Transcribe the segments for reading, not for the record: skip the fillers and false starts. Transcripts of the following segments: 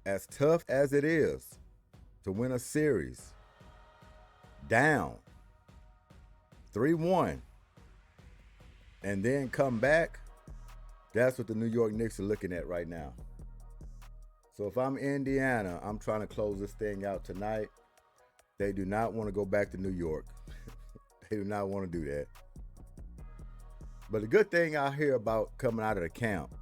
as tough as it is to win a series down 3-1 and then come back, that's what the New York Knicks are looking at right now. So if I'm Indiana, I'm trying to close this thing out tonight. They do not want to go back to New York. They do not want to do that. But the good thing I hear about coming out of the camp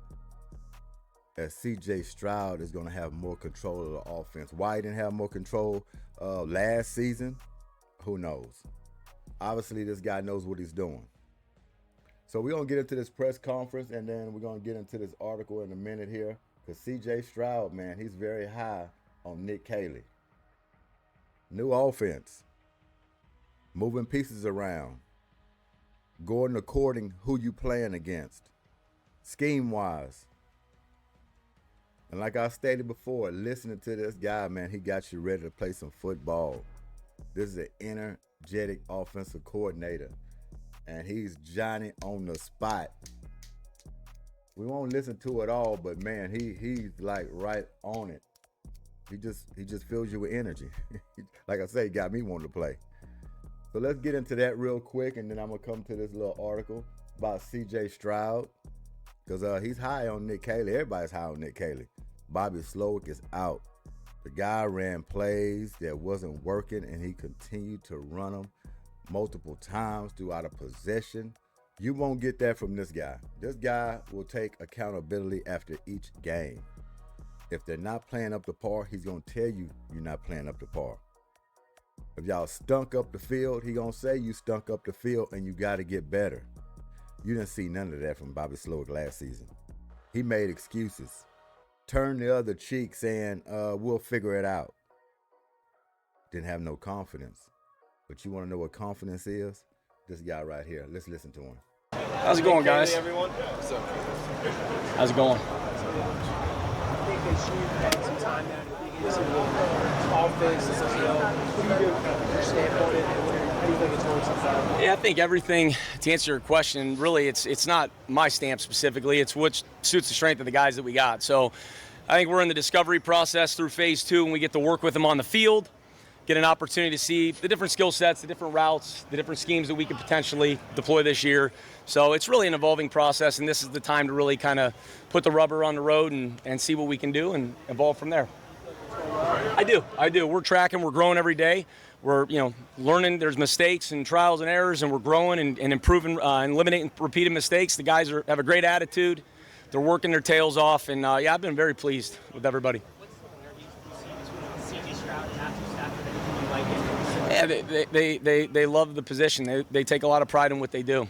is C.J. Stroud is going to have more control of the offense. Why he didn't have more control last season, who knows? Obviously, this guy knows what he's doing. So we're going to get into this press conference, and then we're going to get into this article in a minute here. Because C.J. Stroud, man, he's very high on Nick Caley. New offense. Moving pieces around. Going according who you playing against. Scheme-wise. And like I stated before, listening to this guy, man, he got you ready to play some football. This is an energetic offensive coordinator. And he's Johnny on the spot. We won't listen to it all, but man, he's like right on it. He just fills you with energy. Like I say, he got me wanting to play. So let's get into that real quick, and then I'm gonna come to this little article about C.J. Stroud, because he's high on Nick Caley. Everybody's high on Nick Caley. Bobby Slowick is out. The guy ran plays that wasn't working, and he continued to run them multiple times throughout a possession. You won't get that from this guy. This guy will take accountability after each game. If they're not playing up to par, he's going to tell you you're not playing up to par. If y'all stunk up the field, he going to say you stunk up the field and you got to get better. You didn't see none of that from Bobby Slowick last season. He made excuses. Turned the other cheek saying, we'll figure it out. Didn't have no confidence. But you want to know what confidence is? This guy right here. Let's listen to him. How's it going, guys? Hey, everyone. What's up? How's it going? I think they should have some time now to dig into the offense. What do you do from your standpoint, and how do you think it's going so far? Yeah, I think everything, to answer your question, really it's not my stamp specifically. It's what suits the strength of the guys that we got. So I think we're in the discovery process through phase 2, and we get to work with them on the field, get an opportunity to see the different skill sets, the different routes, the different schemes that we could potentially deploy this year. So it's really an evolving process, and this is the time to really kind of put the rubber on the road and see what we can do and evolve from there. I do. We're tracking, we're growing every day. We're, learning. There's mistakes and trials and errors, and we're growing and improving and eliminating repeated mistakes. The guys have a great attitude. They're working their tails off, and I've been very pleased with everybody. Yeah, they love the position. They take a lot of pride in what they do.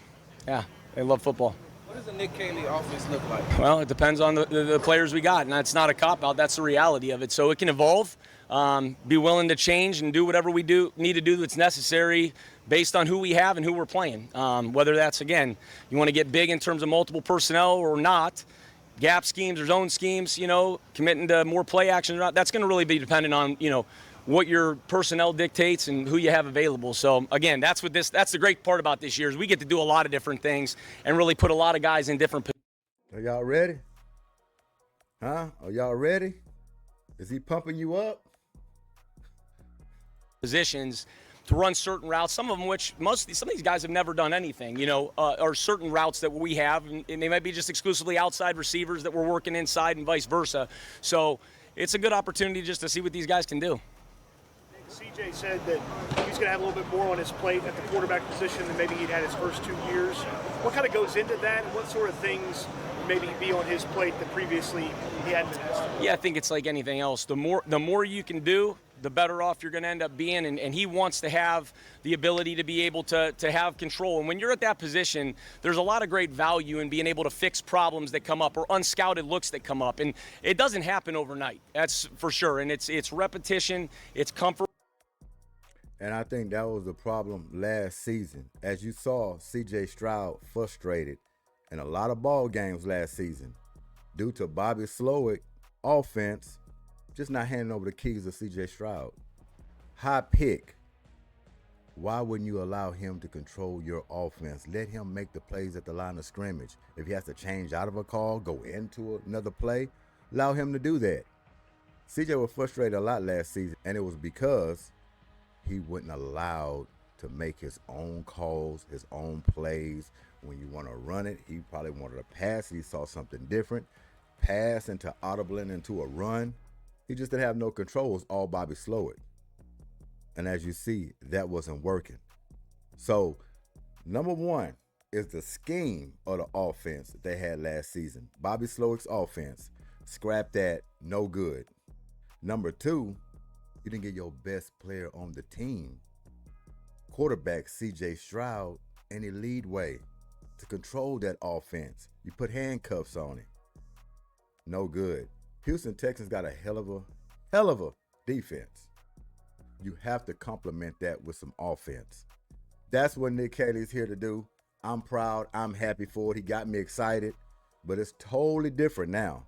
Yeah, they love football. What does the Nick Caley offense look like? Well, it depends on the players we got, and that's not a cop-out. That's the reality of it. So it can evolve, be willing to change and do whatever we need to do that's necessary based on who we have and who we're playing. Whether that's, again, you want to get big in terms of multiple personnel or not, gap schemes or zone schemes, committing to more play action or not, that's going to really be dependent on, what your personnel dictates and who you have available. So again, that's the great part about this year is we get to do a lot of different things and really put a lot of guys in different positions. Are y'all ready? Huh? Are y'all ready? Is he pumping you up? Positions to run certain routes, some of these guys have never done anything, or certain routes that we have, and they might be just exclusively outside receivers that we're working inside and vice versa. So it's a good opportunity just to see what these guys can do. CJ said that he's going to have a little bit more on his plate at the quarterback position than maybe he'd had his first 2 years. What kind of goes into that, and what sort of things maybe be on his plate that previously he hadn't been asked? Yeah, I think it's like anything else. The more you can do, the better off you're going to end up being, and he wants to have the ability to be able to have control. And when you're at that position, there's a lot of great value in being able to fix problems that come up or unscouted looks that come up. And it doesn't happen overnight, that's for sure. And it's repetition, it's comfort. And I think that was the problem last season. As you saw, C.J. Stroud frustrated in a lot of ball games last season due to Bobby Slowick offense just not handing over the keys to C.J. Stroud. High pick. Why wouldn't you allow him to control your offense? Let him make the plays at the line of scrimmage. If he has to change out of a call, go into another play, allow him to do that. CJ was frustrated a lot last season, and it was because he wasn't allowed to make his own calls, his own plays. When you want to run it, he probably wanted to pass. He saw something different. Pass into audibling into a run. He just didn't have no control. It was all Bobby Slowick. And as you see, that wasn't working. So, number one is the scheme of the offense that they had last season. Bobby Slowick's offense. Scrap that, no good. Number two, you didn't get your best player on the team. Quarterback C.J. Stroud, any lead way to control that offense. You put handcuffs on it. No good. Houston Texans got a hell of a defense. You have to complement that with some offense. That's what Nick Caley's here to do. I'm proud. I'm happy for it. He got me excited, but it's totally different now.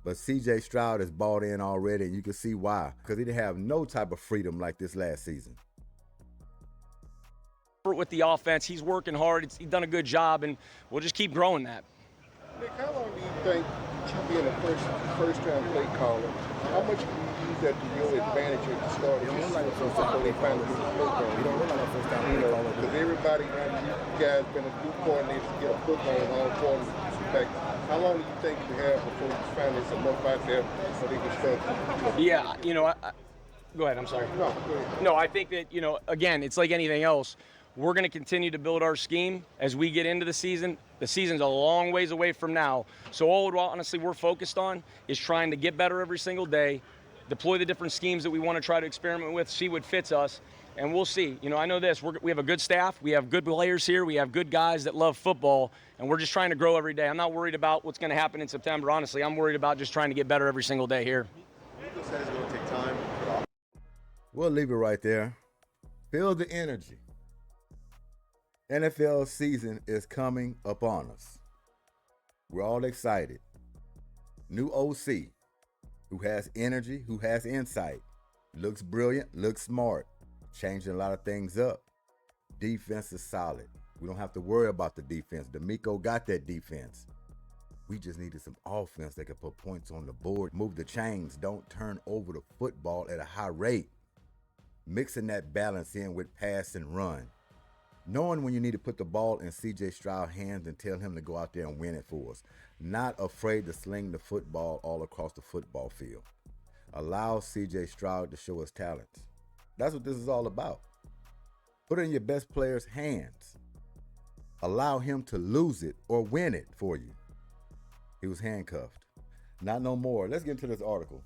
But C.J. Stroud is bought in already, and you can see why. Because he didn't have no type of freedom like this last season. With the offense, he's working hard. He's done a good job, and we'll just keep growing that. Nick, how long do you think you being a first-round play caller, how much do you use that to your advantage at the start of your season before they finally get the play caller? You don't look like a first-time play caller. Because everybody around you guys been a good coordinator to get a football in all quarters. Like, how long do you think you have before you find there's enough out there so they can start? Yeah, go ahead. I'm sorry. No, go ahead. No, I think that, again, it's like anything else. We're going to continue to build our scheme as we get into the season. The season's a long ways away from now. So all honestly we're focused on is trying to get better every single day, deploy the different schemes that we want to try to experiment with, see what fits us, and we'll see. I know this. We have a good staff. We have good players here. We have good guys that love football, and we're just trying to grow every day. I'm not worried about what's going to happen in September. Honestly, I'm worried about just trying to get better every single day here. You said it's going to take time. We'll leave it right there. Feel the energy. NFL season is coming upon us. We're all excited. New OC, who has energy, who has insight, looks brilliant, looks smart, changing a lot of things up. Defense is solid. We don't have to worry about the defense. D'Amico got that defense. We just needed some offense that could put points on the board, move the chains, don't turn over the football at a high rate. Mixing that balance in with pass and run. Knowing when you need to put the ball in C.J. Stroud's hands and tell him to go out there and win it for us. Not afraid to sling the football all across the football field. Allow C.J. Stroud to show his talents. That's what this is all about. Put it in your best player's hands. Allow him to lose it or win it for you. He was handcuffed. Not no more. Let's get into this article.